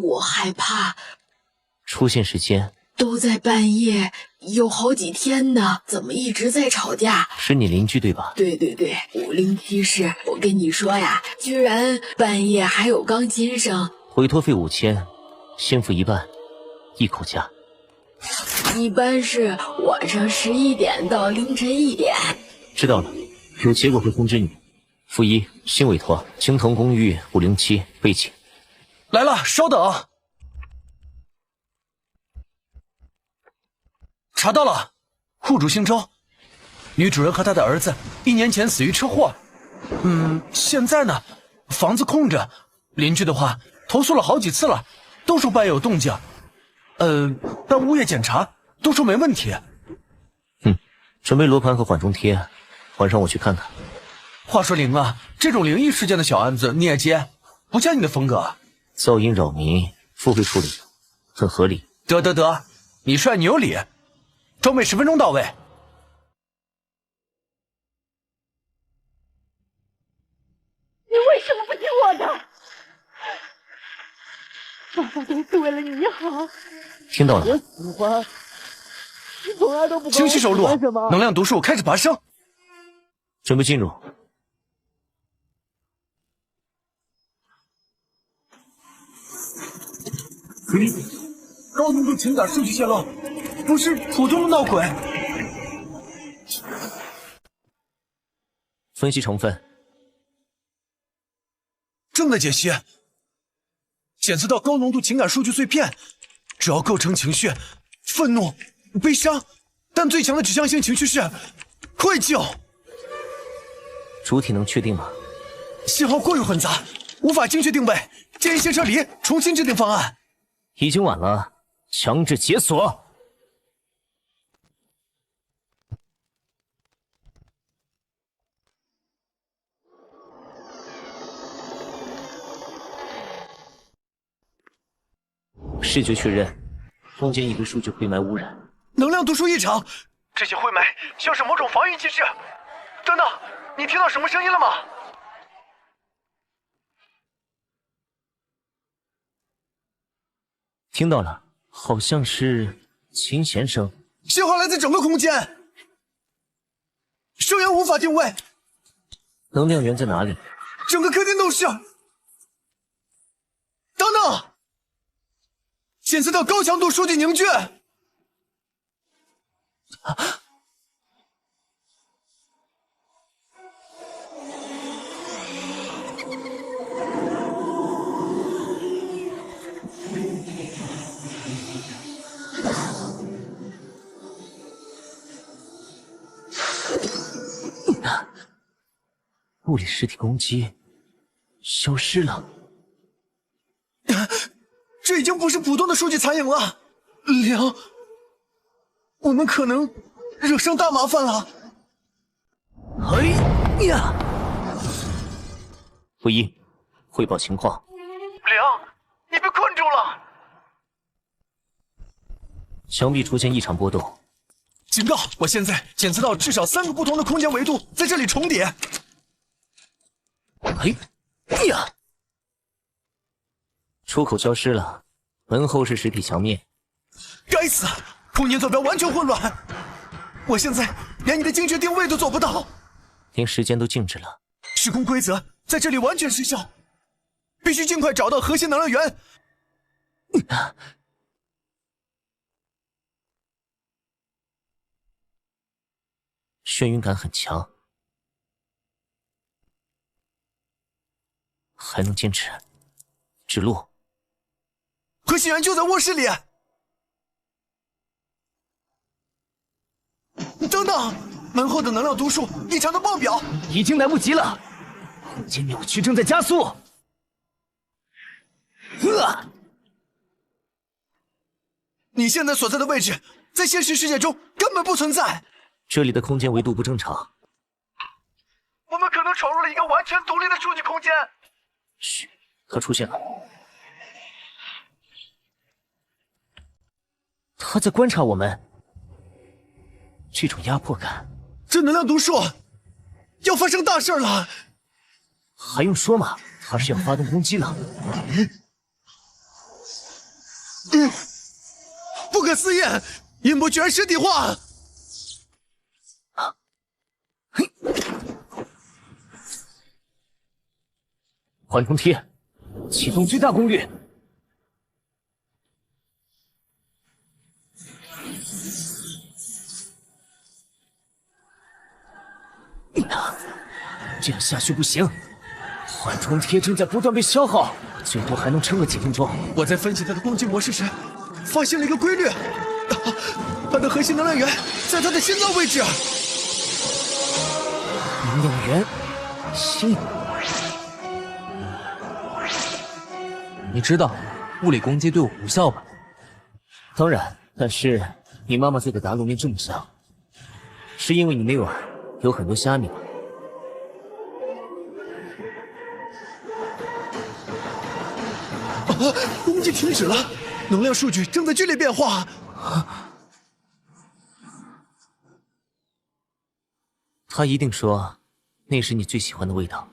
我害怕。出现时间都在半夜，有好几天呢，怎么一直在吵架？是你邻居对吧？对，507室，我跟你说呀，居然半夜还有钢琴声。委托费5000，先付一半，一口价。一般是晚上11点到凌晨1点。知道了，有结果会通知你。负一，新委托，青藤公寓507，备请。来了，稍等。查到了，户主姓周，女主人和她的儿子1年前死于车祸。现在呢，房子空着，邻居的话投诉了好几次了，都说半夜有动静。但物业检查都说没问题。准备罗盘和缓冲贴，晚上我去看看。话说灵啊，这种灵异事件的小案子你也接，不像你的风格。噪音扰民，付费处理，很合理。得，你帅你有理，装备10分钟到位。你为什么不听我的？爸爸都是为了你好。听到了。我喜欢，你从来都不管情绪收录，能量读数开始拔升。准备进入。高浓度情感数据泄露，不是普通的闹鬼。分析成分。正在解析。检测到高浓度情感数据碎片，主要构成情绪愤怒、悲伤，但最强的指向性情绪是愧疚。主体能确定吗？信号过于混杂，无法精确定位，建议先撤离，重新制定方案。已经晚了，强制解锁。视觉确认，空间已被数据灰霾污染，能量读数异常，这些灰霾像是某种防御机制。等等，你听到什么声音了吗？听到了，好像是琴弦声。信号来自整个空间，声源无法定位。能量源在哪里？整个客厅都是。等等，检测到高强度数据凝聚。物理实体攻击消失了。这已经不是普通的数据残影了，凉，我们可能惹上大麻烦了。哎呀！负一，汇报情况。凉，你被困住了。墙壁出现异常波动。警告！我现在检测到至少3个不同的空间维度在这里重叠。哎呀！出口消失了，门后是实体墙面。该死，空间坐标完全混乱，我现在连你的精确定位都做不到，连时间都静止了。时空规则在这里完全失效，必须尽快找到核心能量源。眩晕感很强，还能坚持。指路。核心源就在卧室里。等等，门后的能量读数异常的爆表，已经来不及了，空间扭曲正在加速。你现在所在的位置，在现实世界中根本不存在。这里的空间维度不正常。我们可能闯入了一个完全独立的数据空间。嘘，他出现了。他在观察我们。这种压迫感，这能量读数要发生大事了。还用说吗？他是要发动攻击了。不可思议，音波居然实体化！缓冲贴，启动最大功率。这样下去不行，缓冲贴正在不断被消耗，最多还能撑个几分钟。我在分析它的攻击模式时，发现了一个规律，它的核心能量源在它的心脏位置。能量源，心。你知道物理攻击对我无效吧？当然，但是你妈妈做的打卤面这么香，是因为你那碗有很多虾米吗？攻击停止了，能量数据正在剧烈变化。他一定说那是你最喜欢的味道。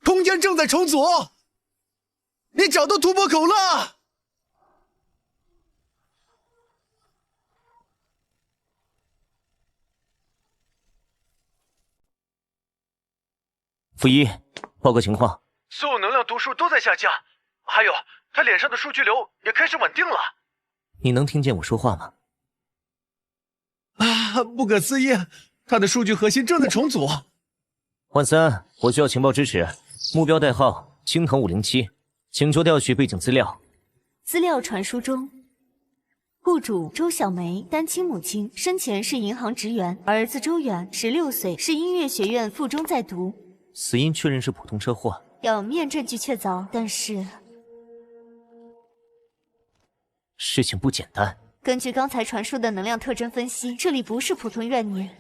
空间正在重组，你找到突破口了。负一，报告情况。所有能量读数都在下降，还有他脸上的数据流也开始稳定了。你能听见我说话吗？啊，不可思议，他的数据核心正在重组。万三，我需要情报支持，目标代号青藤507，请求调取背景资料。资料传输中。雇主周小梅，单亲母亲，生前是银行职员，儿子周远16岁，是音乐学院附中在读。死因确认是普通车祸。表面证据确凿，但是事情不简单。根据刚才传输的能量特征分析，这里不是普通怨念。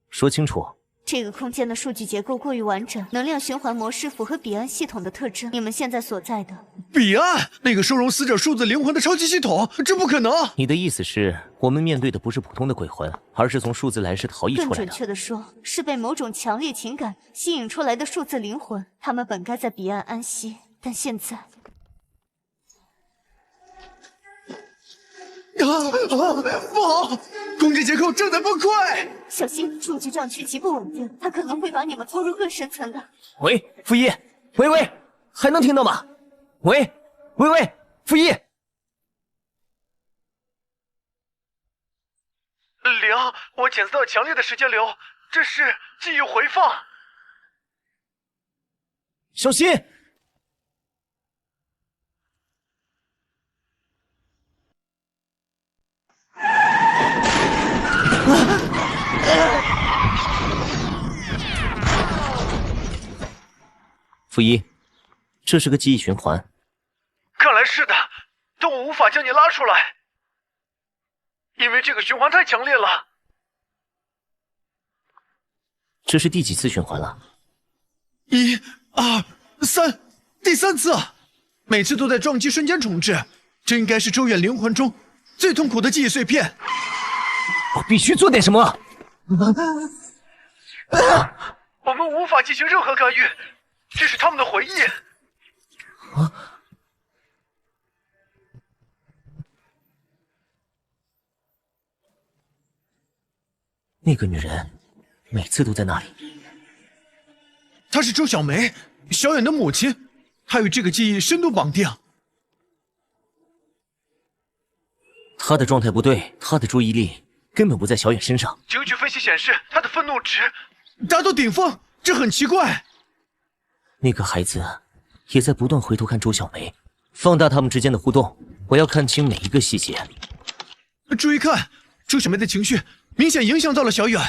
说清楚。这个空间的数据结构过于完整，能量循环模式符合彼岸系统的特征。你们现在所在的彼岸，那个收容死者数字灵魂的超级系统，这不可能！你的意思是我们面对的不是普通的鬼魂，而是从数字来世逃逸出来的？更准确的说，是被某种强烈情感吸引出来的数字灵魂。他们本该在彼岸安息，但现在……不好！攻击结构正在崩溃！小心，数据障区极不稳定，它可能会把你们拖入更深层的。喂，负一，喂，还能听到吗？喂，负一。灵，我检测到强烈的时间流，这是记忆回放。小心！负一，这是个记忆循环。看来是的，但我无法将你拉出来，因为这个循环太强烈了。这是第几次循环了？1、2、3，第3次，每次都在撞击瞬间重置，这应该是周远灵魂中最痛苦的记忆碎片。我必须做点什么！我们无法进行任何干预，这是他们的回忆。那个女人每次都在那里。她是周小梅，小远的母亲，她与这个记忆深度绑定。她的状态不对，她的注意力根本不在小远身上。警局分析显示，她的愤怒值达到顶峰，这很奇怪。那个孩子也在不断回头看周小梅，放大他们之间的互动，我要看清每一个细节。注意看，周小梅的情绪明显影响到了小远。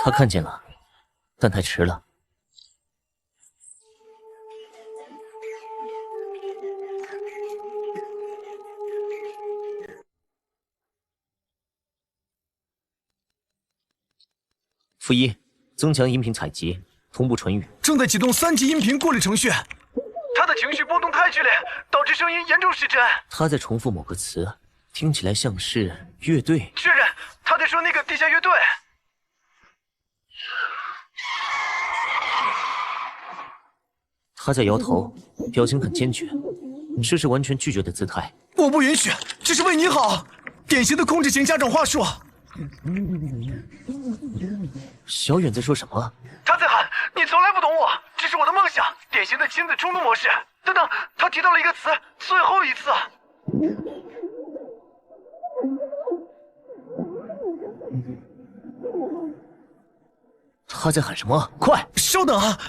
他看见了，但太迟了。负一，增强音频采集，同步唇语。正在启动3级音频过滤程序。的情绪波动太剧烈，导致声音严重失真。他在重复某个词，听起来像是乐队。确认，他在说那个地下乐队。他在摇头，表情很坚决，这是完全拒绝的姿态。我不允许，这是为你好，典型的控制型家长话术。小远在说什么？他在喊你从来不懂我，这是我的梦想，典型的亲子冲突模式。等等，他提到了一个词，最后一次。他在喊什么？快，稍等啊！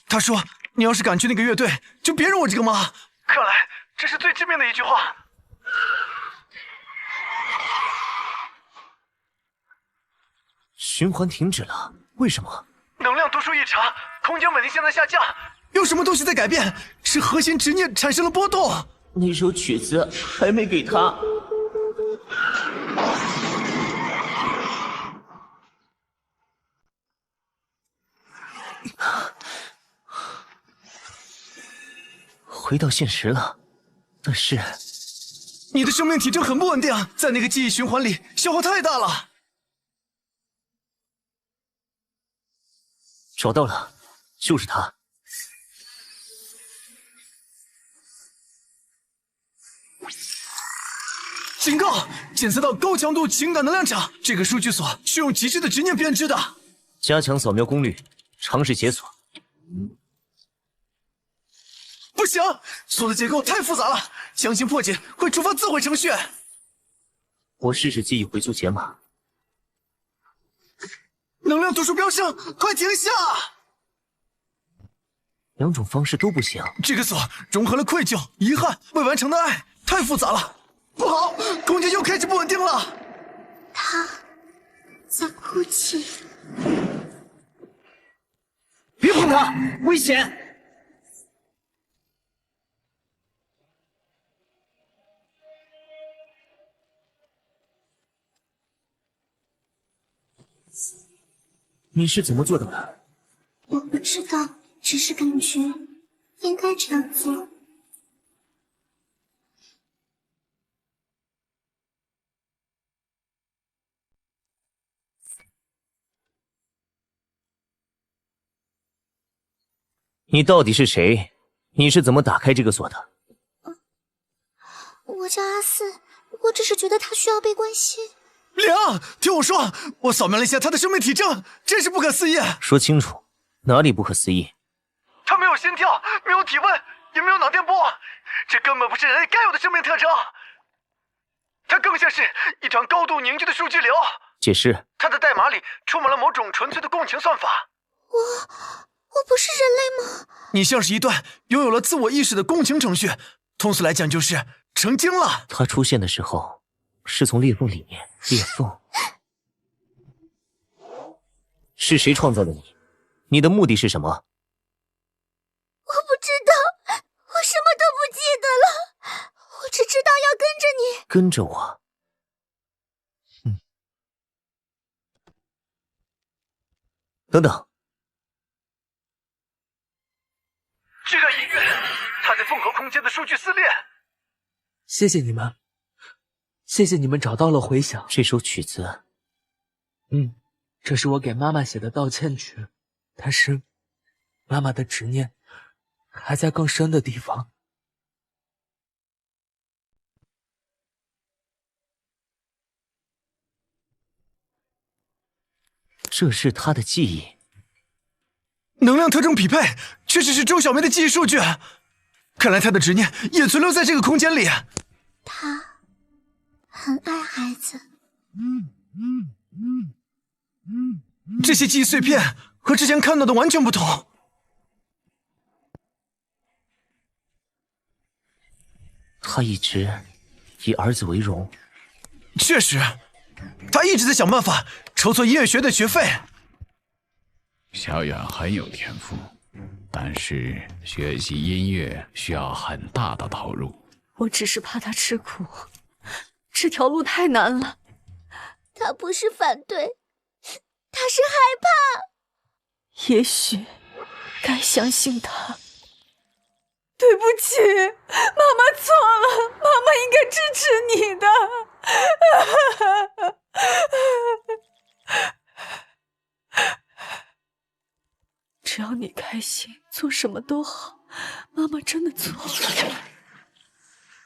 他说你要是敢去那个乐队，就别认我这个妈。看来这是最致命的一句话。循环停止了，为什么？能量读数异常，空间稳定性在下降，有什么东西在改变？是核心执念产生了波动。那首曲子还没给他。回到现实了，但是你的生命体征很不稳定，在那个记忆循环里消耗太大了。找到了，就是他。警告！检测到高强度情感能量场，这个数据锁是用极致的执念编织的。加强扫描功率，尝试解锁。不行，锁的结构太复杂了，强行破解会触发自毁程序。我试试记忆回溯解码。能量读数飙升，快停下！两种方式都不行。这个锁融合了愧疚、遗憾、未完成的爱，太复杂了。不好，空间又开始不稳定了。他在哭泣。别碰他，危险！你是怎么做到的？我不知道，只是感觉应该这样做。你到底是谁？你是怎么打开这个锁的？我叫阿四，我只是觉得他需要被关心。凉，听我说，我扫描了一下他的生命体征，真是不可思议。说清楚，哪里不可思议？他没有心跳，没有体温，也没有脑电波，这根本不是人类该有的生命特征。它更像是一团高度凝聚的数据流。解释。它的代码里充满了某种纯粹的共情算法。我不是人类吗？你像是一段拥有了自我意识的共情程序，通俗来讲就是成精了。它出现的时候是从裂缝里面。裂缝？是谁创造的你？你的目的是什么？我不知道，我什么都不记得了。我只知道要跟着你。跟着我？等等。这段音乐，它在缝合空间的数据撕裂。谢谢你们，谢谢你们找到了回响。这首曲子，这是我给妈妈写的道歉曲，但是妈妈的执念还在更深的地方。这是她的记忆。能量特征匹配，确实是周小梅的记忆数据。看来她的执念也存留在这个空间里。他很爱孩子。这些记忆碎片和之前看到的完全不同。他一直以儿子为荣。确实，他一直在想办法筹措音乐学的学费。小远很有天赋，但是学习音乐需要很大的投入。我只是怕他吃苦，这条路太难了。他不是反对，他是害怕。也许该相信他。对不起，妈妈错了，妈妈应该支持你的。只要你开心，做什么都好。妈妈真的错了。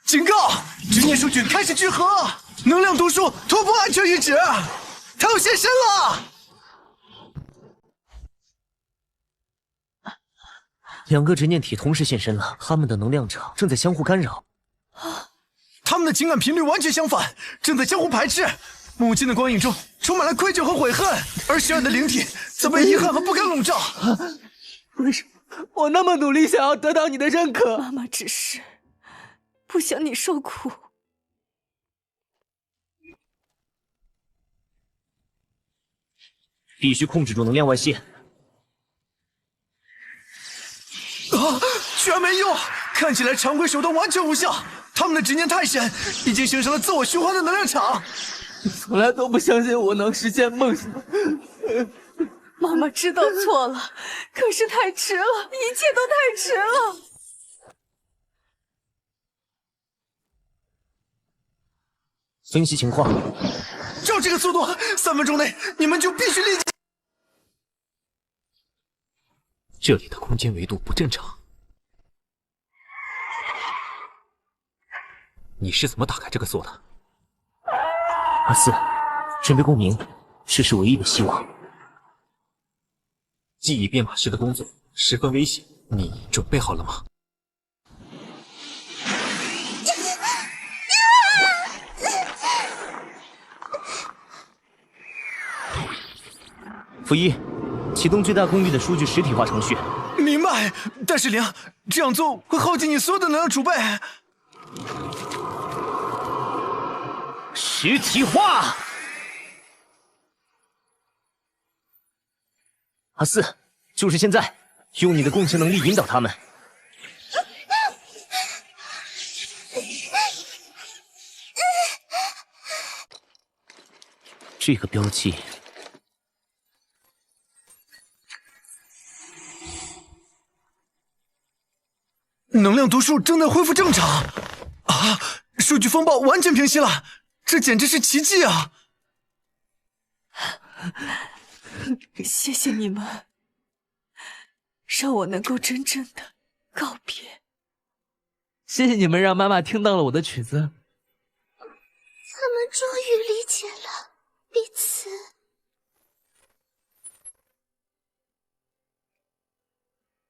警告！执念数据开始聚合，能量读数突破安全阈值，它要现身了。2个执念体同时现身了，他们的能量场正在相互干扰。他们的情感频率完全相反，正在相互排斥。母亲的光影中充满了愧疚和悔恨，而雪儿的灵体则被遗憾和不甘笼罩。为什么我那么努力想要得到你的认可？妈妈只是不想你受苦。必须控制住能量外泄。居然没用！看起来常规手段完全无效，他们的执念太深，已经形成了自我循环的能量场。从来都不相信我能实现梦想。妈妈知道错了，可是太迟了，一切都太迟了。分析情况，照这个速度，3分钟内你们就必须立即。这里的空间维度不正常，你是怎么打开这个锁的？阿四，准备共鸣，这是唯一的希望。记忆编码师的工作十分危险，你准备好了吗？负一，启动最大公域的数据实体化程序。明白，但是灵，这样做会耗尽你所有的能量储备。实体化。阿四，就是现在，用你的共情能力引导他们。这个标记。能量读数正在恢复正常啊！数据风暴完全平息了，这简直是奇迹啊！谢谢你们，让我能够真正的告别。谢谢你们让妈妈听到了我的曲子。他们终于理解了彼此。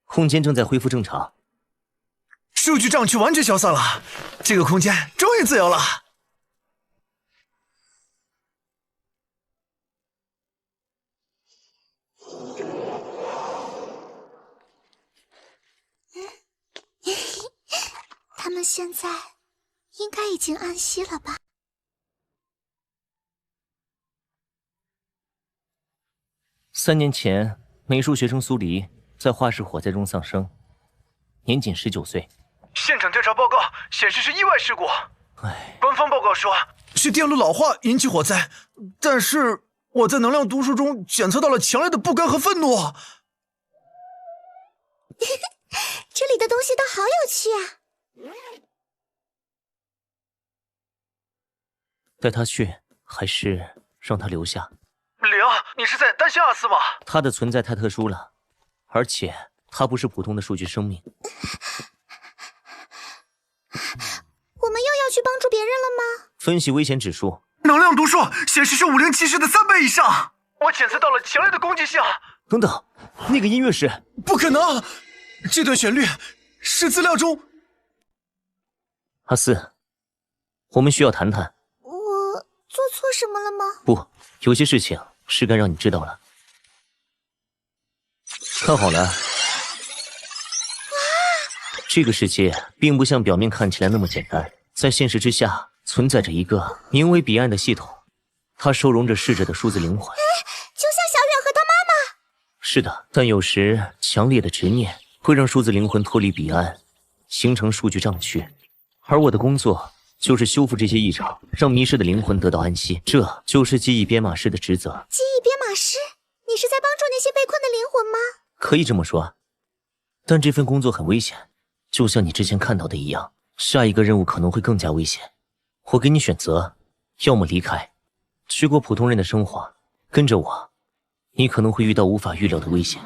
空间正在恢复正常。数据障区完全消散了，这个空间终于自由了。他们现在应该已经安息了吧？3年前，美术学生苏黎在画室火灾中丧生，年仅19岁。现场调查报告显示是意外事故。唉，官方报告说是电路老化引起火灾，但是我在能量读数中检测到了强烈的不甘和愤怒。这里的东西都好有趣啊！带他去，还是让他留下？灵，你是在担心阿斯吗？他的存在太特殊了，而且他不是普通的数据生命。我们又要去帮助别人了吗？分析危险指数，能量读数显示是50骑士的3倍以上，我检测到了强烈的攻击性。等等，那个音乐是……不可能！这段旋律是资料中……阿四，我们需要谈谈。我做错什么了吗？不，有些事情是该让你知道了。看好了，这个世界并不像表面看起来那么简单，在现实之下存在着一个名为彼岸的系统，它收容着逝者的数字灵魂。就像小远和他妈妈。是的，但有时强烈的执念会让数字灵魂脱离彼岸，形成数据障区。而我的工作就是修复这些异常，让迷失的灵魂得到安息，这就是记忆编码师的职责。记忆编码师，你是在帮助那些被困的灵魂吗？可以这么说，但这份工作很危险，就像你之前看到的一样，下一个任务可能会更加危险。我给你选择，要么离开，去过普通人的生活，跟着我，你可能会遇到无法预料的危险。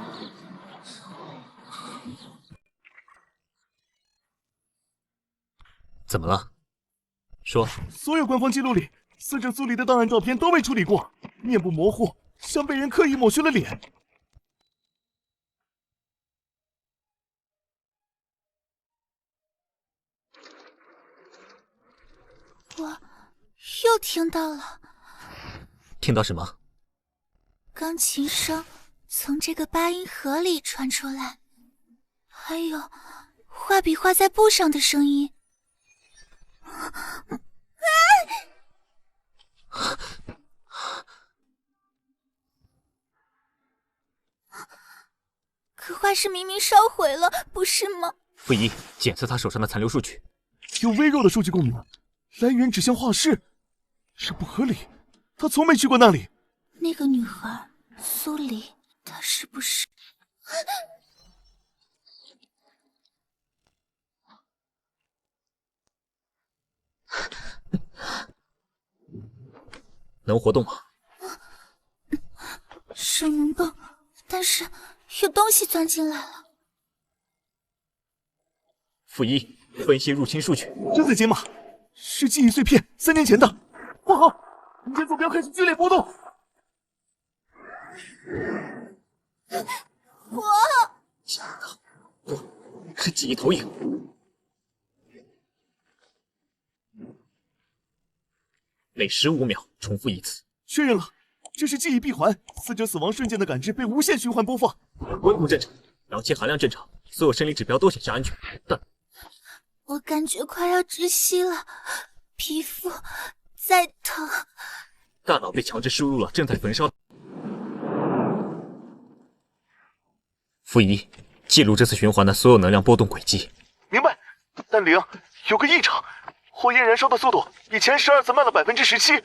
怎么了？说。所有官方记录里，死者苏黎的档案照片都未处理过，面部模糊，像被人刻意抹去了脸。我又听到了。听到什么？钢琴声从这个八音盒里传出来，还有画笔画在布上的声音。可画室明明烧毁了，不是吗？傅一，检测他手上的残留数据。有微弱的数据共鸣，来源指向画室，这不合理。他从没去过那里。那个女孩苏黎，她是不是？能活动吗？是能动，但是有东西钻进来了。傅一，分析入侵数据。真的解码，是记忆碎片，3年前的。不好，空间坐标开始剧烈波动。我不是记忆投影。每15秒重复一次。确认了，这是记忆闭环，死者死亡瞬间的感知被无限循环播放。温度正常，氧气含量正常，所有生理指标都显示安全，但我感觉快要窒息了，皮肤在疼。大脑被强制输入了正在焚烧。傅一，记录这次循环的所有能量波动轨迹。明白，但零有个异常，火焰燃烧的速度比前12次慢了17%。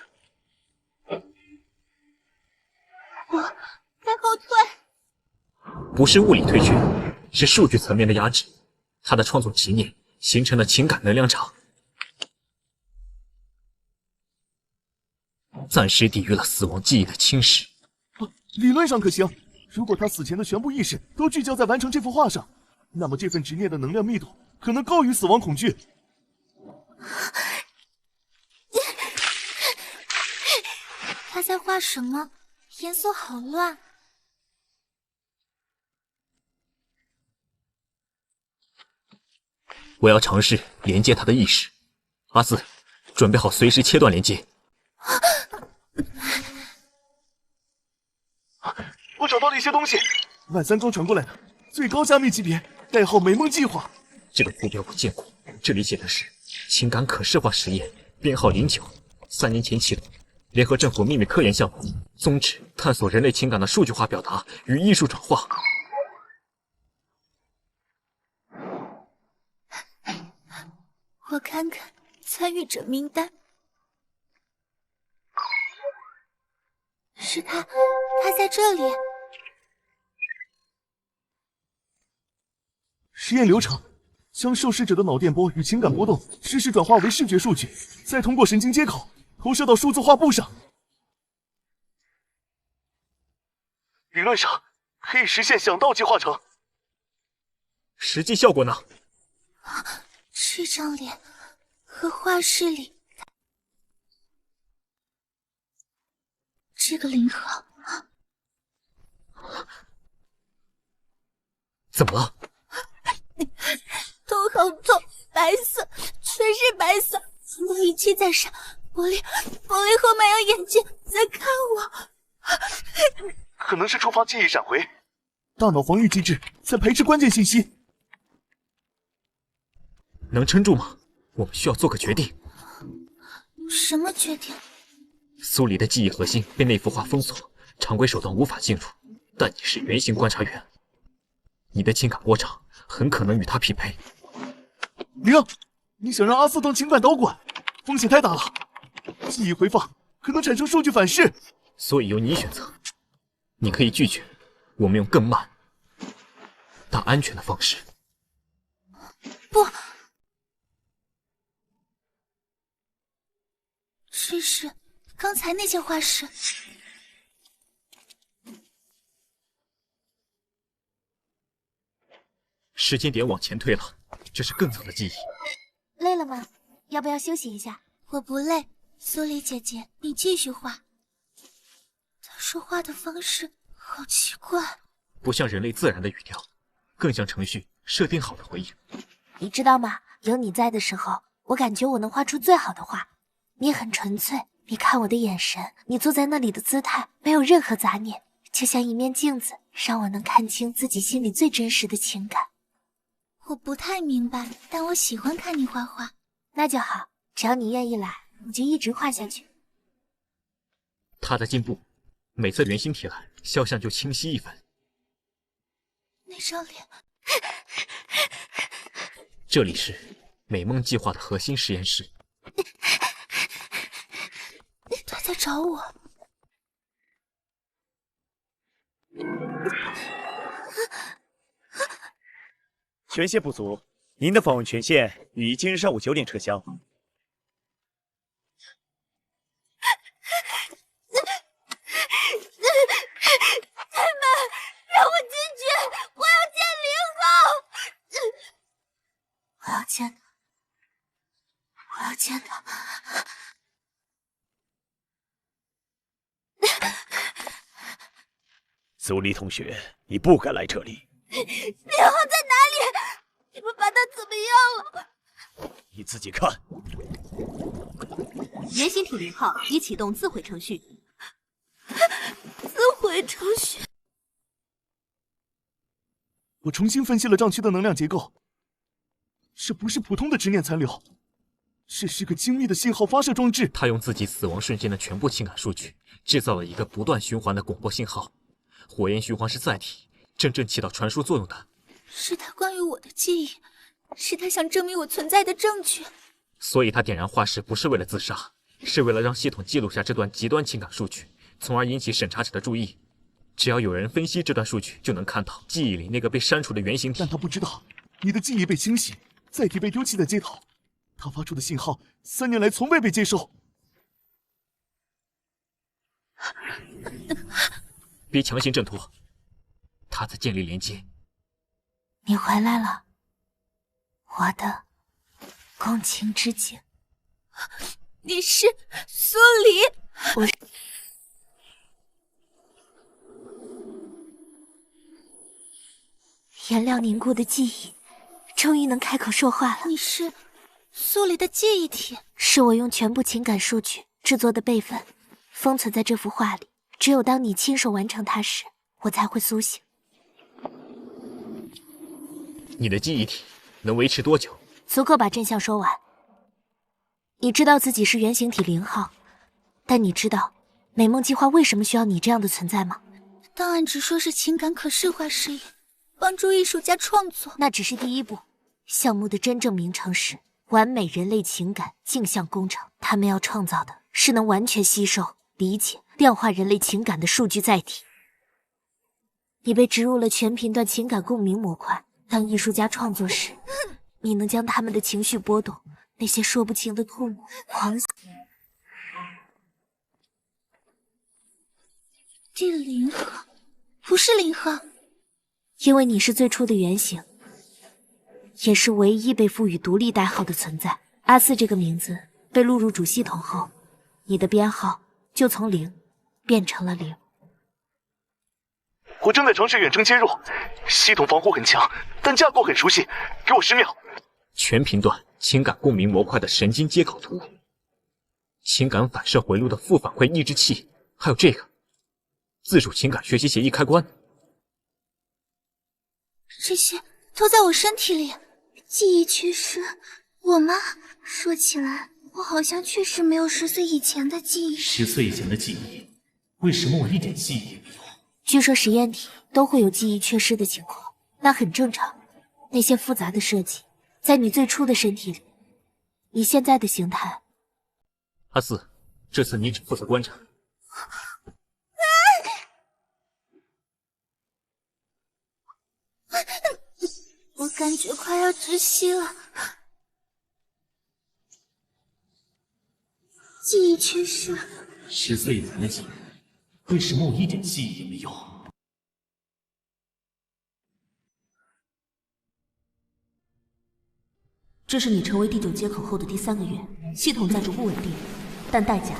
我在后退。不是物理退却，是数据层面的压制。他的创作执念形成了情感能量场，暂时抵御了死亡记忆的侵蚀。理论上可行，如果他死前的全部意识都聚焦在完成这幅画上，那么这份执念的能量密度可能高于死亡恐惧。他在画什么？颜色好乱。我要尝试连接他的意识。阿四，准备好随时切断连接。我找到了一些东西，万三庄传过来的，最高加密级别，代号美梦计划。这个副标我见过，这里写的是情感可视化实验，编号09，3年前启动，联合政府秘密科研项目，宗旨探索人类情感的数据化表达与艺术转化。我看看参与者名单，是他在这里。实验流程：将受试者的脑电波与情感波动实时转化为视觉数据，再通过神经接口投射到数字画布上。理论上可以实现想到即化成。实际效果呢？这张脸和画室里这个零号，怎么了？头好痛，白色，全是白色，那仪器在闪，玻璃后面有眼睛在看我。可能是触发记忆闪回，大脑防御机制在排斥关键信息。能撑住吗？我们需要做个决定。什么决定？苏黎的记忆核心被那幅画封锁，常规手段无法进入，但你是原型观察员，你的情感波长很可能与他匹配。零，你想让阿四当情感导管，风险太大了。记忆回放可能产生数据反噬，所以由你选择。你可以拒绝，我们用更慢但安全的方式。不，这是刚才那件画石。时间点往前推了，这是更早的记忆。累了吗？要不要休息一下？我不累，苏黎姐姐，你继续画。他说话的方式好奇怪，不像人类自然的语调，更像程序设定好的回应。你知道吗？有你在的时候，我感觉我能画出最好的画。你很纯粹，你看我的眼神，你坐在那里的姿态，没有任何杂念，就像一面镜子，让我能看清自己心里最真实的情感。我不太明白，但我喜欢看你画画。那就好，只要你愿意来，我就一直画下去。他在进步，每次圆形体来，肖像就清晰一分。那张脸，这里是美梦计划的核心实验室。他在找我。权限不足，您的访问权限于今日上午9点撤销。开门，让我进去！我要见0号！我要见他，我要见他。苏黎同学，你不该来这里。0号在哪里？你们把他怎么样了？你自己看。原型体0号已启动自毁程序。自毁程序。我重新分析了障区的能量结构，这不是普通的执念残留，这是个精密的信号发射装置。他用自己死亡瞬间的全部情感数据，制造了一个不断循环的广播信号。火焰循环是载体，真正起到传输作用的是他关于我的记忆，是他想证明我存在的证据。所以他点燃化石不是为了自杀，是为了让系统记录下这段极端情感数据，从而引起审查者的注意。只要有人分析这段数据，就能看到记忆里那个被删除的原型体。但他不知道，你的记忆被清洗，载体被丢弃在街头，他发出的信号3年来从未被接收。别强行挣脱，他在建立连接。你回来了，我的共情之姐。你是苏黎？我是。颜料凝固的记忆，终于能开口说话了。你是苏黎的记忆体？是我用全部情感数据制作的备份，封存在这幅画里。只有当你亲手完成它时，我才会苏醒。你的记忆体能维持多久？足够把真相说完。你知道自己是原型体0号，但你知道美梦计划为什么需要你这样的存在吗？档案只说是情感可视化实验，帮助艺术家创作。那只是第一步，项目的真正名称是完美人类情感镜像工程。他们要创造的是能完全吸收、理解、量化人类情感的数据载体。你被植入了全频段情感共鸣模块，当艺术家创作时，你能将他们的情绪波动，那些说不清的痛苦、狂喜。第0号，不是0号，因为你是最初的原型，也是唯一被赋予独立代号的存在。阿4这个名字被录入主系统后，你的编号就从0变成了0。我正在尝试远程接入，系统防护很强，但架构很熟悉。给我10秒。全频段情感共鸣模块的神经接口图，情感反射回路的负反馈抑制器，还有这个自主情感学习协议开关。这些都在我身体里。记忆缺失，我吗？说起来，我好像确实没有10岁以前的记忆。10岁以前的记忆，为什么我一点记忆也没有？据说实验体都会有记忆缺失的情况，那很正常。那些复杂的设计，在你最初的身体里，你现在的形态。阿4，这次你只负责观察。我感觉快要窒息了。记忆缺失。10岁以前的记忆，为什么我一点记忆也没有？这是你成为第9接口后的第3个月，系统在逐步稳定，但代价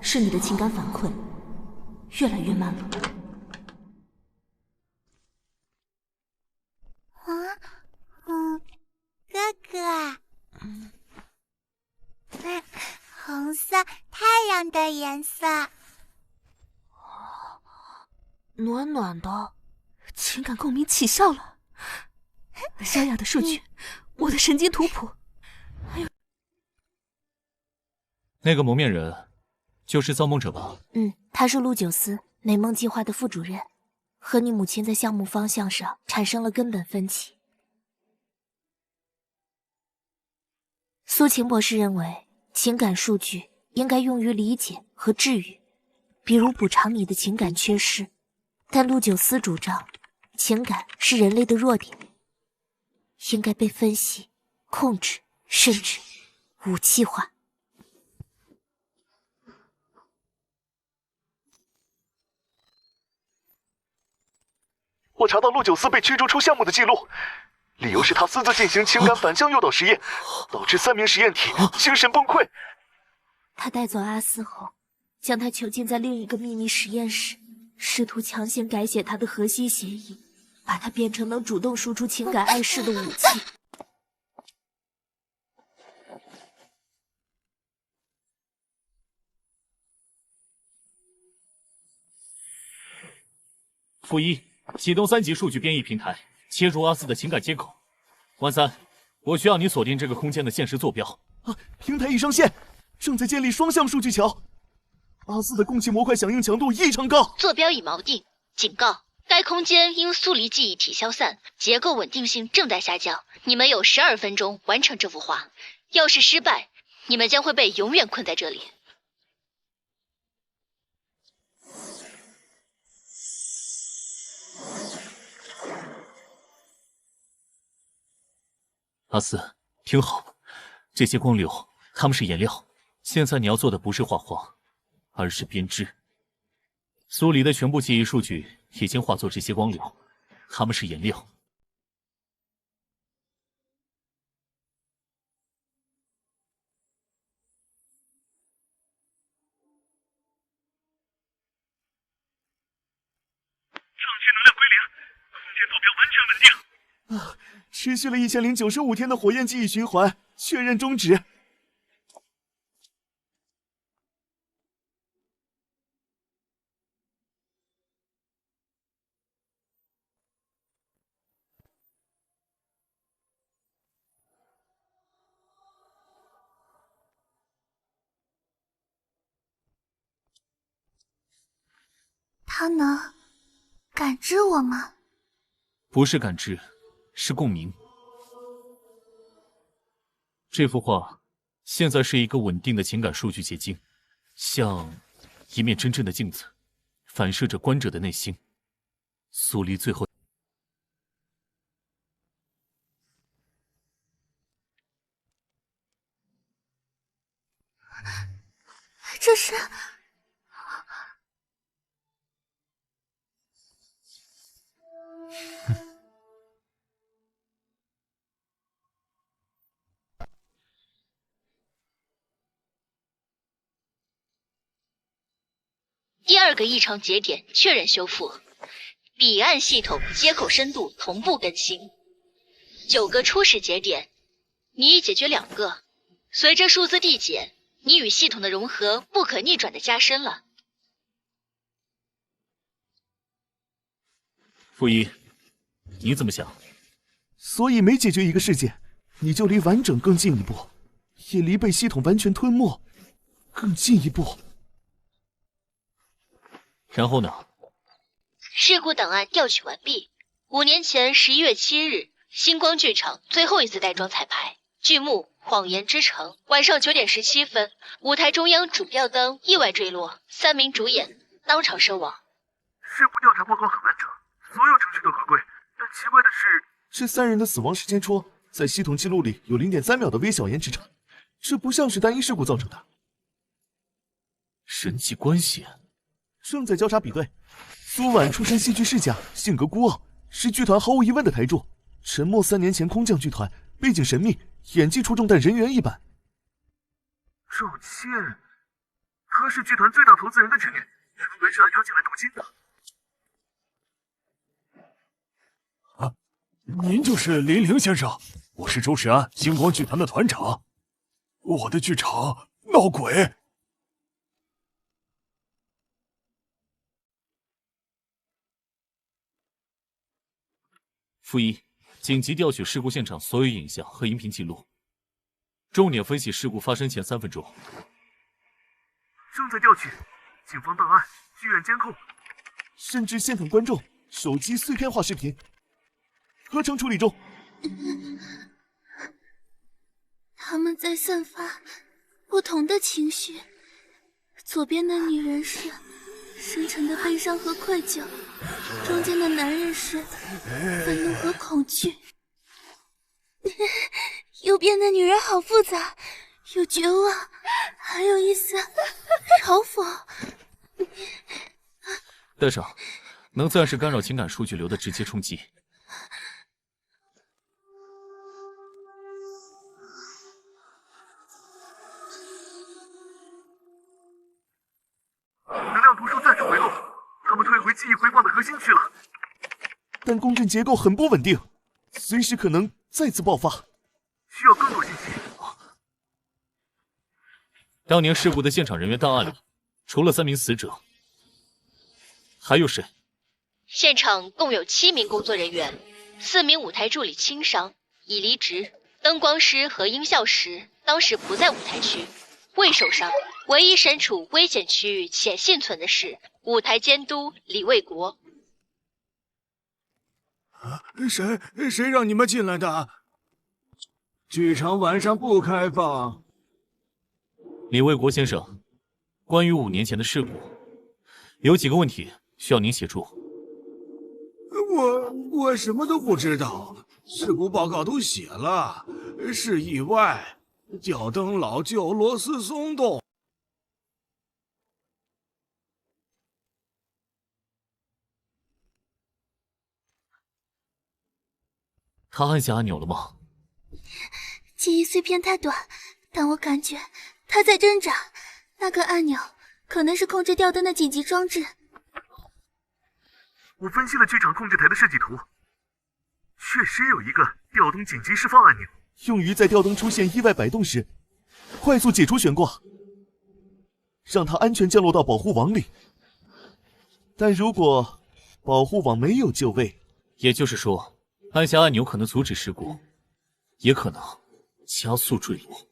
是你的情感反馈越来越慢了。哥哥，红色，太阳的颜色，暖暖的，情感共鸣起效了。小雅的数据，我的神经图谱，还有那个蒙面人，就是造梦者吧？他是陆九思美梦计划的副主任，和你母亲在项目方向上产生了根本分歧。苏晴博士认为，情感数据应该用于理解和治愈，比如补偿你的情感缺失。但陆九思主张，情感是人类的弱点，应该被分析、控制，甚至武器化。我查到陆九思被驱逐出项目的记录，理由是他私自进行情感反向诱导实验，导致3名实验体精神崩溃。他带走阿斯后，将他囚禁在另一个秘密实验室，试图强行改写他的核心协议，把它变成能主动输出情感暗示的武器。负1，启动3级数据编译平台，切入阿斯的情感接口。万3，我需要你锁定这个空间的现实坐标。平台已上线，正在建立双向数据桥。阿斯的供气模块响应强度异常高，坐标已锚定。警告：该空间因疏离记忆体消散，结构稳定性正在下降。你们有12分钟完成这幅画，要是失败，你们将会被永远困在这里。阿斯，听好，这些光流，它们是颜料。现在你要做的不是画画，而是编织。苏黎的全部记忆数据已经化作这些光流，它们是颜料。上区能量归0，空间坐标完全稳定。持续了1095天的火焰记忆循环，确认终止。他能感知我吗？不是感知，是共鸣。这幅画现在是一个稳定的情感数据结晶，像一面真正的镜子，反射着观者的内心。苏黎最后，这是。第2个异常节点确认修复，彼岸系统接口深度同步更新。9个初始节点，你已解决2个。随着数字递减，你与系统的融合不可逆转的加深了。负1，你怎么想？所以每解决一个事件，你就离完整更近一步，也离被系统完全吞没更近一步。然后呢？事故档案调取完毕。5年前11月7日，星光剧场最后一次带妆彩排，剧目《谎言之城》，晚上9点17分，舞台中央主吊灯意外坠落，3名主演当场身亡。事故调查报告很完整，所有程序都合规，但奇怪的是，这3人的死亡时间戳在系统记录里有0.3秒的微小延迟差，这不像是单一事故造成的。人际关系正在交叉比对。苏婉出身戏剧世家，性格孤傲，是剧团毫无疑问的台柱。沉默3年前空降剧团，背景神秘，演技出众，但人缘一般。赵倩，她是剧团最大投资人的侄女，纯文是她邀进来镀金的。啊，您就是林凌先生，我是周世安，星光剧团的团长。我的剧场闹鬼。负一，紧急调取事故现场所有影像和音频记录，重点分析事故发生前3分钟。正在调取，警方档案、剧院监控，甚至现场观众手机碎片化视频，合成处理中。他们在散发不同的情绪。左边的女人是深沉的悲伤和愧疚，中间的男人是愤怒和恐惧，右边的女人好复杂，有绝望，还有一丝嘲讽。带上，能暂时干扰情感数据流的直接冲击。能量图数暂时回落，他们退回记忆回放的核心区了。但共振结构很不稳定，随时可能再次爆发，需要更多信息。当年事故的现场人员档案里，除了3名死者，还有谁？现场共有7名工作人员，4名舞台助理轻伤，已离职；灯光师和音效师当时不在舞台区，未受伤。唯一身处危险区域且幸存的是舞台监督李卫国。谁让你们进来的？剧场晚上不开放。李卫国先生，关于5年前的事故，有几个问题需要您协助。我什么都不知道，事故报告都写了，是意外，吊灯老旧，螺丝松动。他按下按钮了吗？记忆碎片太短，但我感觉他在挣扎。那个按钮可能是控制吊灯的紧急装置。我分析了剧场控制台的设计图，确实有一个吊灯紧急释放按钮，用于在吊灯出现意外摆动时，快速解除悬挂，让它安全降落到保护网里。但如果保护网没有就位，也就是说，按下按钮可能阻止事故，也可能加速坠落。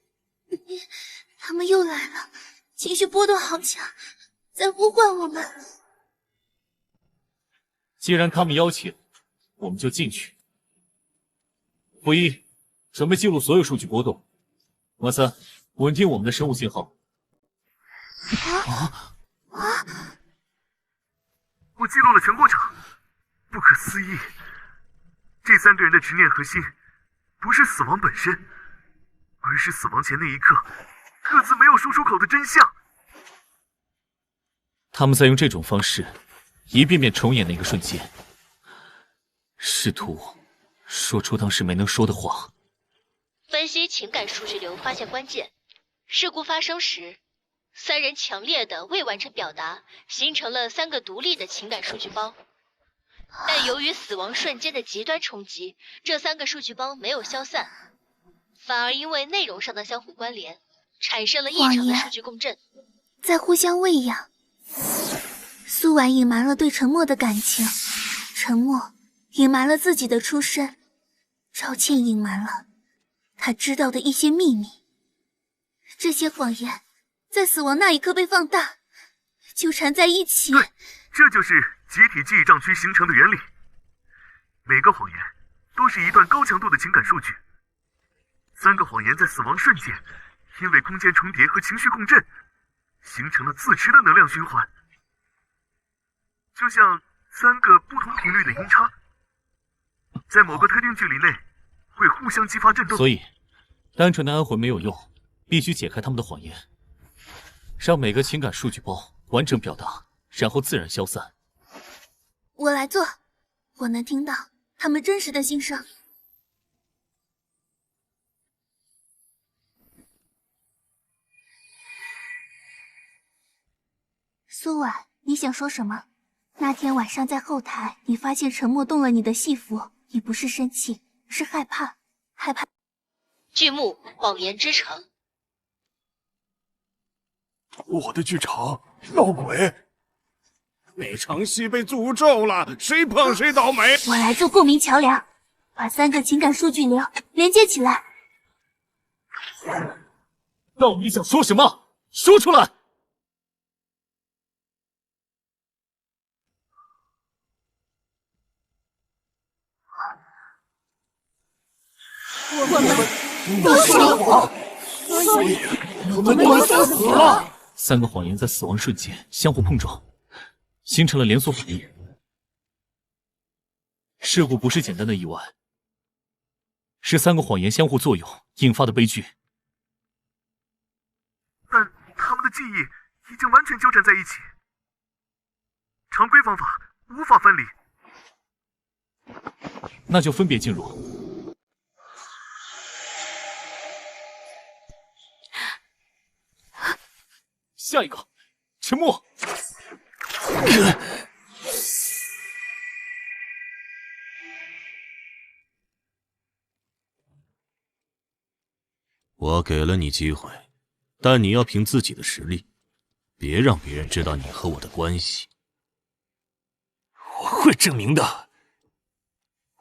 他们又来了，情绪波动好强，在呼唤我们。既然他们邀请，我们就进去。负一，准备记录所有数据波动。王三，稳定我们的生物信号。我记录了全过程，不可思议。这3个人的执念核心，不是死亡本身，而是死亡前那一刻，各自没有说出口的真相。他们在用这种方式，一遍遍重演那个瞬间，试图说出当时没能说的话。分析情感数据流发现关键，事故发生时，3人强烈的未完成表达，形成了3个独立的情感数据包。但由于死亡瞬间的极端冲击，这3个数据包没有消散，反而因为内容上的相互关联，产生了异常的数据共振，在互相喂养。苏婉隐瞒了对沉默的感情，沉默隐瞒了自己的出身，赵倩隐瞒了她知道的一些秘密。这些谎言在死亡那一刻被放大，纠缠在一起。对，这就是集体记忆障区形成的原理。每个谎言都是一段高强度的情感数据，3个谎言在死亡瞬间，因为空间重叠和情绪共振，形成了自持的能量循环，就像3个不同频率的音叉。在某个特定距离内会互相激发震动。所以，单纯的安魂没有用，必须解开他们的谎言，让每个情感数据包完整表达，然后自然消散。我来做，我能听到他们真实的心声。苏婉，你想说什么？那天晚上在后台，你发现沉默动了你的戏服，你不是生气，是害怕，害怕。剧目《谎言之城》。我的剧场闹鬼，那场戏被诅咒了，谁碰谁倒霉。我来做共鸣桥梁，把3个情感数据流连接起来。到底想说什么？说出来！我们都说谎，所以我们都死了。3个谎言在死亡瞬间相互碰撞，形成了连锁反应。事故不是简单的意外，是3个谎言相互作用引发的悲剧。但他们的记忆已经完全纠缠在一起，常规方法无法分离。那就分别进入。下一个，沉默。我给了你机会，但你要凭自己的实力，别让别人知道你和我的关系。我会证明的，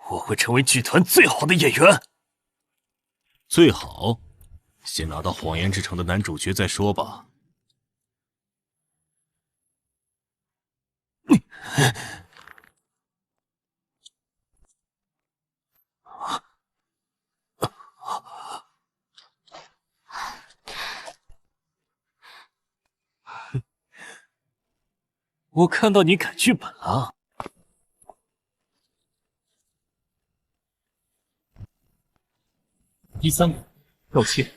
我会成为剧团最好的演员。最好，先拿到《谎言之城》的男主角再说吧。我看到你改剧本了。第3个，道歉。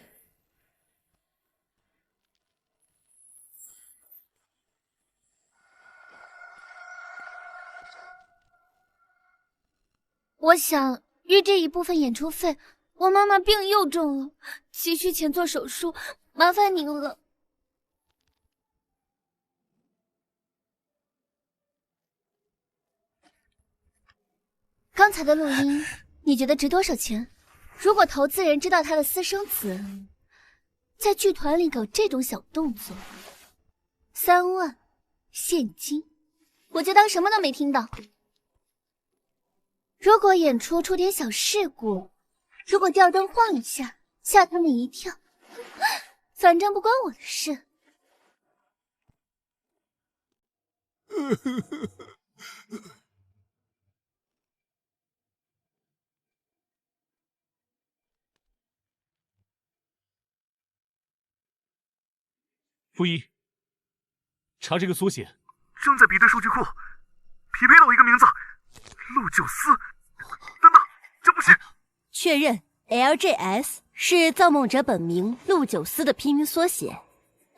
我想预支一部分演出费，我妈妈病又重了，急需钱做手术，麻烦您了。刚才的录音，你觉得值多少钱？如果投资人知道他的私生子在剧团里搞这种小动作，3万现金，我就当什么都没听到。如果演出出点小事故，如果吊灯晃一下，吓他们一跳，反正不关我的事。负一，查这个缩写。正在比对数据库，匹配到一个名字，陆九思。等等，这不是。确认 ，LJS 是造梦者本名陆九思的拼音缩写。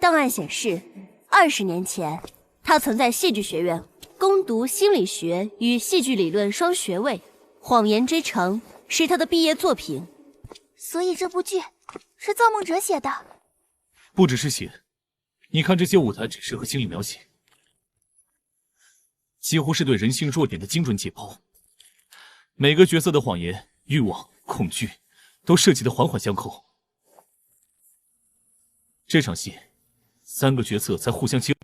档案显示，20年前，他曾在戏剧学院攻读心理学与戏剧理论双学位，《谎言之城》是他的毕业作品。所以这部剧是造梦者写的。不只是写。你看这些舞台指示和心理描写，几乎是对人性弱点的精准解剖。每个角色的谎言、欲望、恐惧，都设计得环环相扣。这场戏，3个角色在互相接。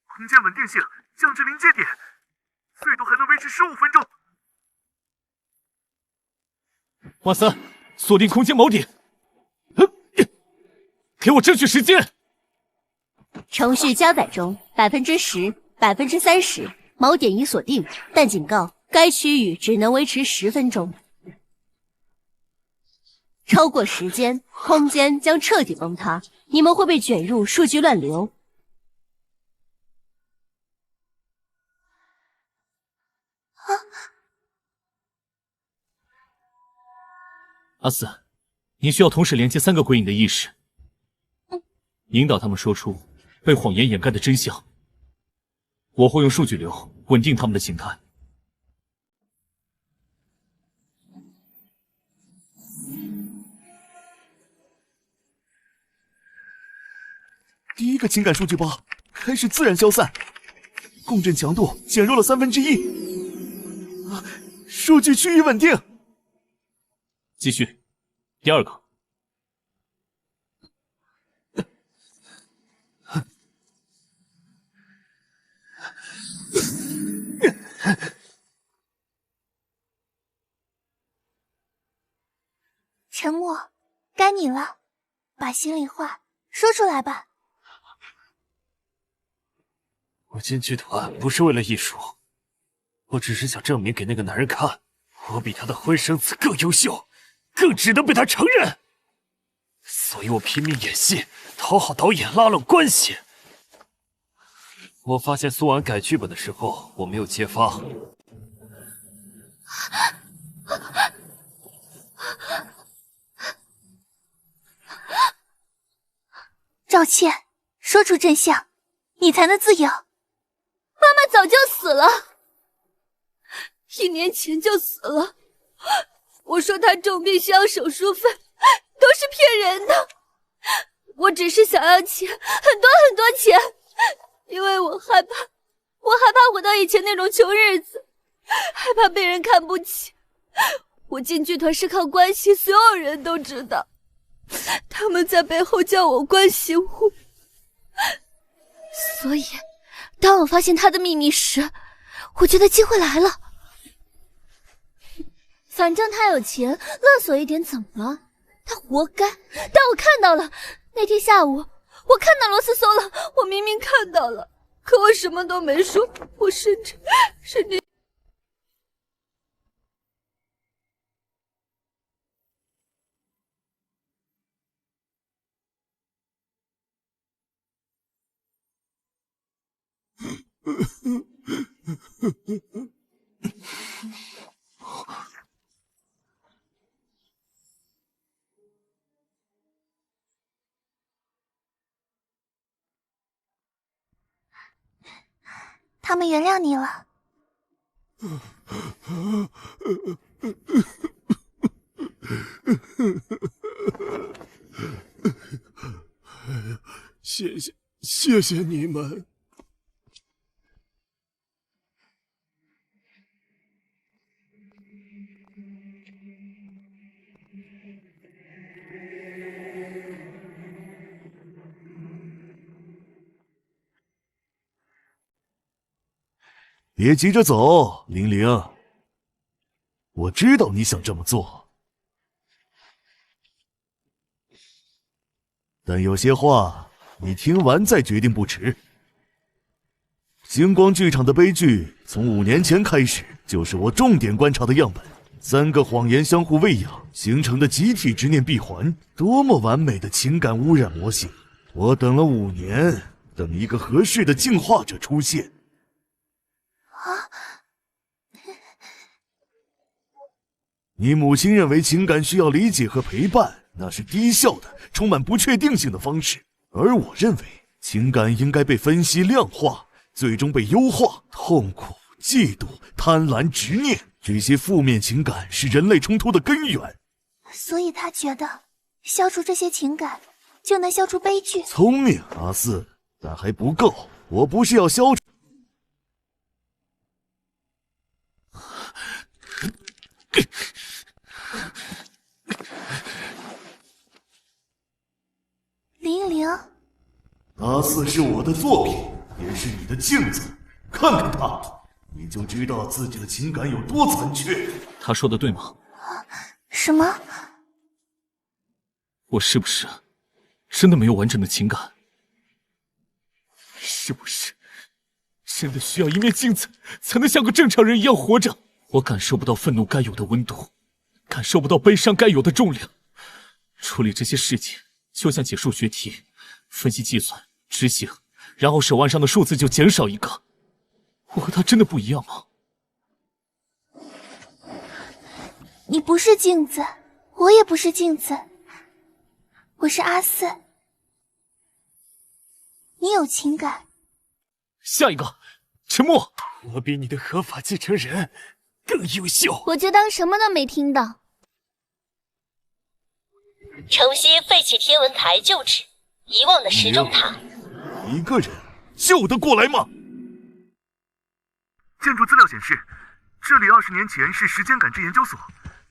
空间稳定性降至临界点，最多还能维持15分钟。万三，锁定空间锚点，给我争取时间。程序加载中，10%、30%，锚点已锁定，但警告该区域只能维持10分钟。超过时间，空间将彻底崩塌，你们会被卷入数据乱流。阿四，你需要同时连接3个鬼影的意识，引导他们说出被谎言掩盖的真相。我会用数据流稳定他们的情感。第一个情感数据包开始自然消散，共振强度减弱了1/3，数据趋于稳定。继续，第2个。沉默，该你了，把心里话说出来吧。我进剧团不是为了艺术，我只是想证明给那个男人看，我比他的婚生子更优秀，更值得被他承认。所以我拼命演戏，讨好导演，拉拢关系。我发现苏婉改剧本的时候，我没有揭发。赵倩，说出真相，你才能自由。妈妈早就死了，1年前就死了。我说她重病需要手术费，都是骗人的。我只是想要钱，很多很多钱，因为我害怕回到以前那种穷日子，害怕被人看不起。我进剧团是靠关系，所有人都知道，他们在背后叫我关系户。所以当我发现他的秘密时，我觉得机会来了。反正他有钱，勒索一点怎么了？他活该。但我看到了，那天下午我看到螺丝松了，我明明看到了，可我什么都没说，我甚至他们原谅你了。谢谢你们。别急着走，玲玲。我知道你想这么做，但有些话你听完再决定不迟。星光剧场的悲剧从5年前开始，就是我重点观察的样本。3个谎言相互喂养形成的集体执念闭环，多么完美的情感污染模型！我等了5年，等一个合适的净化者出现。你母亲认为情感需要理解和陪伴，那是低效的、充满不确定性的方式，而我认为情感应该被分析量化，最终被优化。痛苦、嫉妒、贪婪、执念，这些负面情感是人类冲突的根源。所以他觉得消除这些情感就能消除悲剧。聪明，阿四，但还不够。我不是要消除玲玲，阿四是我的作品，也是你的镜子，看看它，你就知道自己的情感有多残缺。他说的对吗？什么？我是不是真的没有完整的情感？是不是真的需要一面镜子才能像个正常人一样活着？我感受不到愤怒该有的温度，感受不到悲伤该有的重量。处理这些事情就像解数学题，分析计算执行，然后手腕上的数字就减少一个。我和他真的不一样吗？你不是镜子，我也不是镜子，我是阿四。你有情感。下一个，沉默。我比你的合法继承人更优秀。我就当什么都没听到。城西废弃天文台旧址，遗忘的时钟塔。一个人救得过来吗？建筑资料显示，这里20年前是时间感知研究所，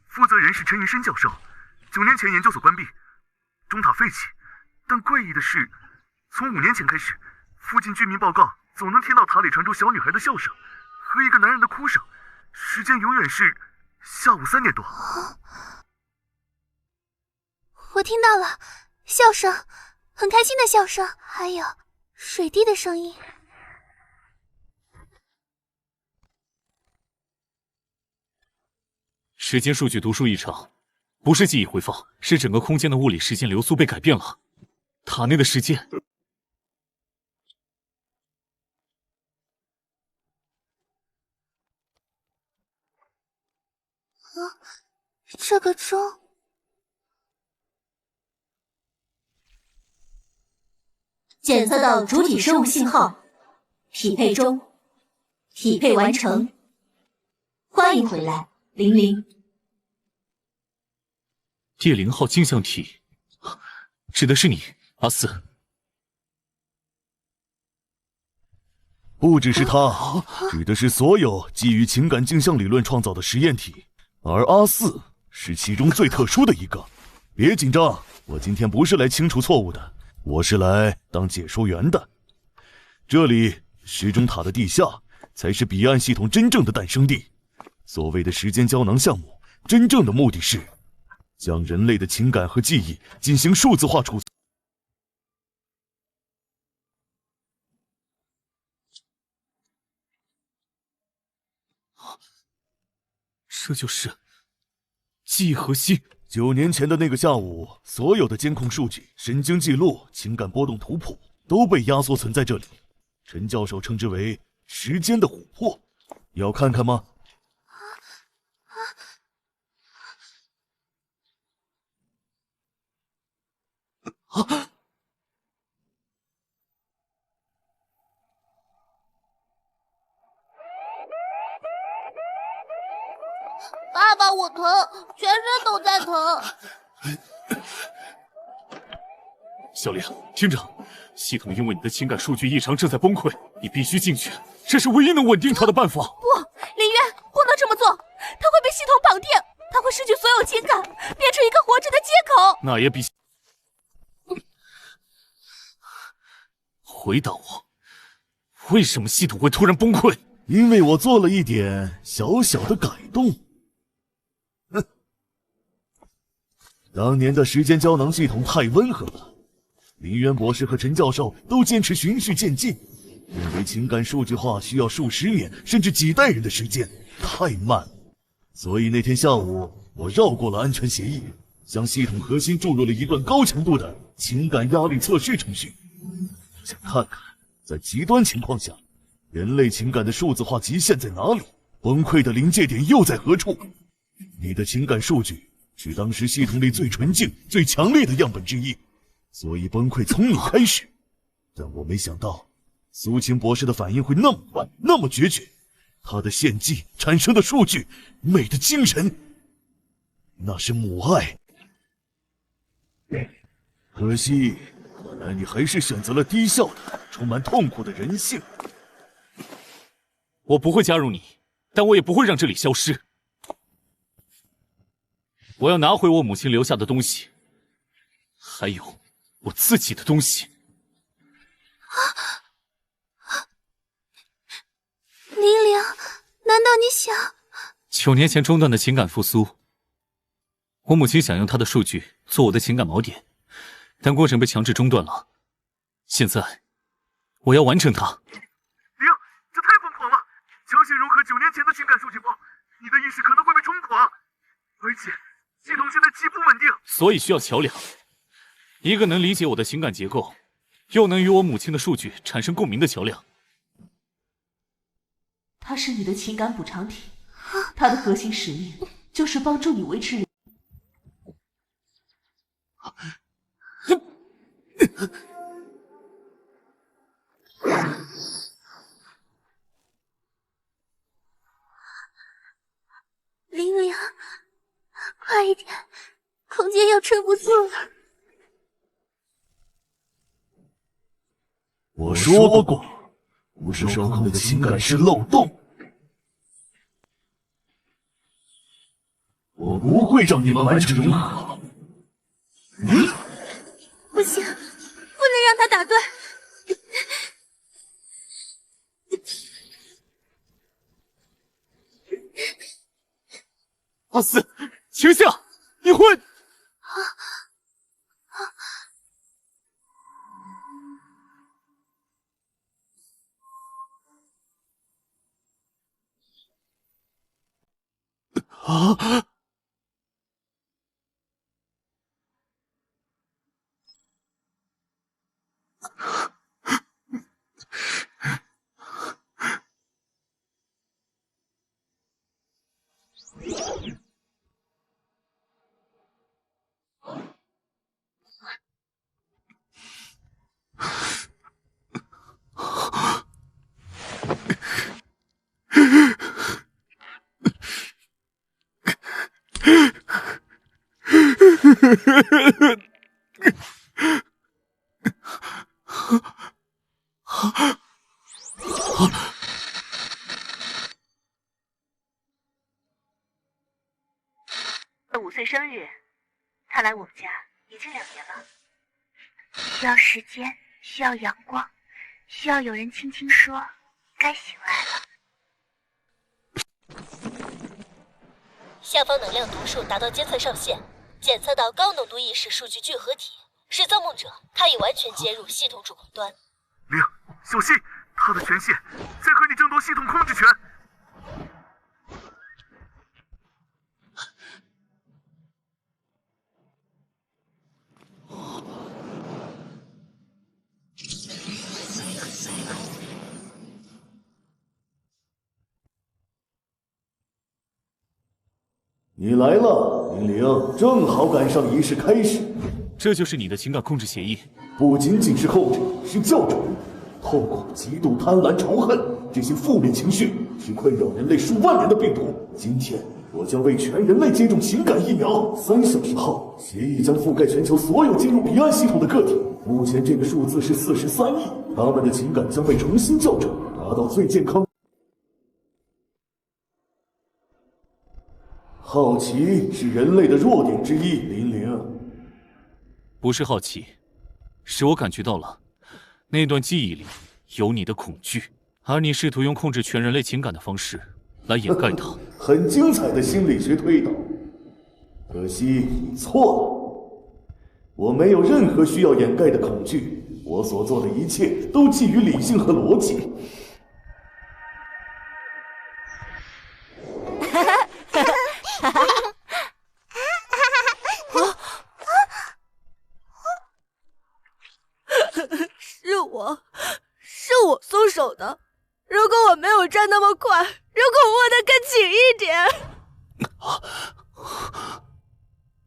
负责人是陈云深教授。9年前研究所关闭，钟塔废弃。但怪异的是，从5年前开始，附近居民报告总能听到塔里传出小女孩的笑声和一个男人的哭声，时间永远是下午3点多。我听到了笑声，很开心的笑声，还有水滴的声音。时间数据读数异常，不是记忆回放，是整个空间的物理时间流速被改变了。塔内的时间，这个钟，检测到主体生物信号，匹配中，匹配完成。欢迎回来，00。第0号镜像体，指的是你，阿四。不只是他，指的是所有基于情感镜像理论创造的实验体，而阿四是其中最特殊的一个。别紧张，我今天不是来清除错误的，我是来当解说员的。这里时钟塔的地下才是彼岸系统真正的诞生地。所谓的时间胶囊项目，真正的目的是将人类的情感和记忆进行数字化储存。这就是记忆核心。9年前的那个下午，所有的监控数据、神经记录、情感波动图谱都被压缩存在这里。陈教授称之为“时间的琥珀”，要看看吗？爸爸，我疼，全身都在疼。小玲，听着，系统因为你的情感数据异常正在崩溃，你必须进去，这是唯一能稳定它的办法。不，林渊，不能这么做，他会被系统绑定，他会失去所有情感，变成一个活着的接口。那也比……回答我，为什么系统会突然崩溃？因为我做了一点小小的改动。当年的时间胶囊系统太温和了，林渊博士和陈教授都坚持循序渐进，认为情感数据化需要数十年甚至几代人的时间，太慢了。所以那天下午，我绕过了安全协议，向系统核心注入了一段高强度的情感压力测试程序，想看看在极端情况下，人类情感的数字化极限在哪里，崩溃的临界点又在何处。你的情感数据是当时系统里最纯净、最强烈的样本之一，所以崩溃从你开始。但我没想到，苏秦博士的反应会那么快，那么决绝。他的献祭产生的数据，美得惊人，那是母爱。可惜，看来你还是选择了低效的、充满痛苦的人性。我不会加入你，但我也不会让这里消失。我要拿回我母亲留下的东西，还有我自己的东西。林玲，难道你想9年前中断的情感复苏，我母亲想用她的数据做我的情感锚点，但过程被强制中断了。现在，我要完成它。林，这太疯狂了！强行融合9年前的情感数据包，你的意识可能会被冲垮，而且系统现在极不稳定，所以需要桥梁，一个能理解我的情感结构，又能与我母亲的数据产生共鸣的桥梁。它是你的情感补偿体，它的核心使命就是帮助你维持人。玲玲，快一点，空间要撑不住了。我说过，不是受控的情感是漏洞。我不会让你们完全融合。不行，不能让他打断。阿四，请下，一会。啊！5岁生日，他来我们家已经2年了。需要时间，需要阳光，需要有人轻轻说该醒来了。下方能量读数达到监测上限，检测到高浓度意识数据聚合体，是造梦者，他已完全接入系统主控端。灵，小心，他的权限在和你争夺系统控制权。你来了，玲玲，正好赶上仪式开始。这就是你的情感控制协议？不仅仅是控制，是校准。痛苦、嫉妒、贪婪、仇恨，这些负面情绪是困扰人类数万年的病毒。今天，我将为全人类接种情感疫苗。3小时后，协议将覆盖全球所有进入彼岸系统的个体。目前这个数字是43亿，他们的情感将被重新校准，达到最健康。好奇是人类的弱点之一，林玲。不是好奇，是我感觉到了，那段记忆里有你的恐惧，而你试图用控制全人类情感的方式来掩盖它。很精彩的心理学推导，可惜你错了。我没有任何需要掩盖的恐惧，我所做的一切都基于理性和逻辑。是我松手的。如果我没有站那么快，如果握得更紧一点。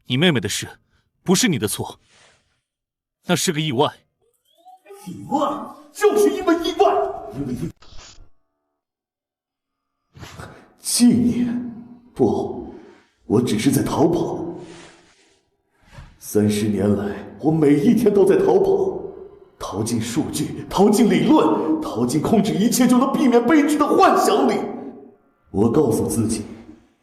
你妹妹的事不是你的错，那是个意外。意外就是因为意外，因为纪念不，我只是在逃跑。30年来，我每一天都在逃跑。逃进数据，逃进理论，逃进控制一切就能避免悲剧的幻想里。我告诉自己，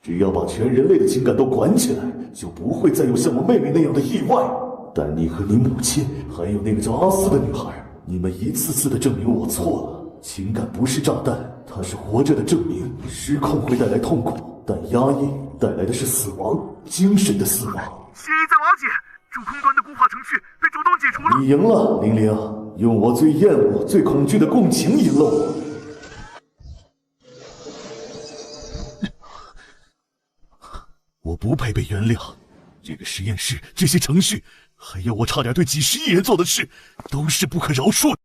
只要把全人类的情感都管起来，就不会再有像我妹妹那样的意外。但你和你母亲，还有那个叫阿斯的女孩，你们一次次的证明我错了。情感不是炸弹，它是活着的证明。失控会带来痛苦，但压抑带来的是死亡，精神的死亡。协议在瓦解。主控端的固化程序被主动解除了。你赢了，玲玲，用我最厌恶、最恐惧的共情赢了我。我不配被原谅。这个实验室，这些程序，还有我差点对几10亿人做的事，都是不可饶恕的。